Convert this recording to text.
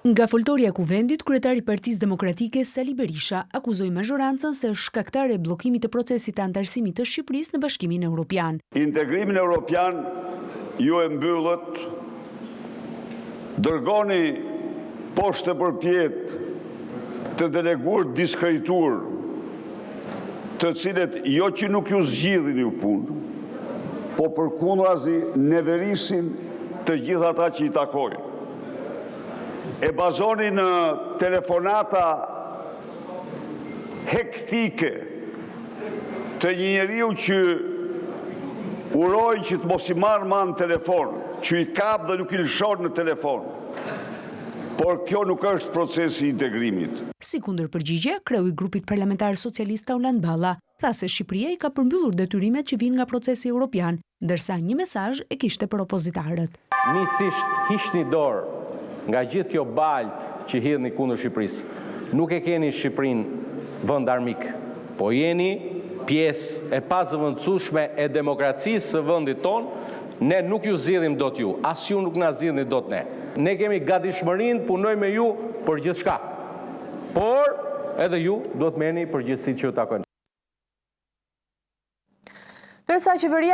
Nga foltorja kuvendit, kryetari i Partisë Demokratike Sali Berisha akuzoi mazhorancën se është shkaktare e bllokimit të procesit të antarësimit të Shqipërisë në Bashkimin Evropian. Integrimin evropian ju e mbyllët, dërgoni poshtë e përpjet të deleguar diskreditur, të cilët jo që nuk ju zgjidhin ju punë, po përkundrazi neverisin të gjithë ata që i takojnë. E bazoni në telefonata hektike të një njeriu që urojnë që të mos i marrë në telefon, që i kap dhe nuk i lëshon në telefon. Por kjo nuk është procesi i integrimit. Si kundër përgjigje, kreu i grupit parlamentar socialist Kaulan Balla tha se Shqipëria i ka përmbyllur detyrimet që vijnë nga procesi evropian, ndërsa një mesazh e kishte për opozitarët. Nisisht hiqni dorë nga gjithë kjo balt që hidhni kundër Shqipërisë. Nuk e keni Shqipërinë vend armik, po jeni pjesë e pazëvendësueshme e demokracisë së vendit tonë. Ne nuk ju zgjidhim dot ju, as ju nuk na zgjidhni dot ne. Ne kemi gatishmërinë, punojmë me ju për gjithçka. Por edhe ju duhet merrni përgjegjësitë që ju takojnë. Ndërsa qeveria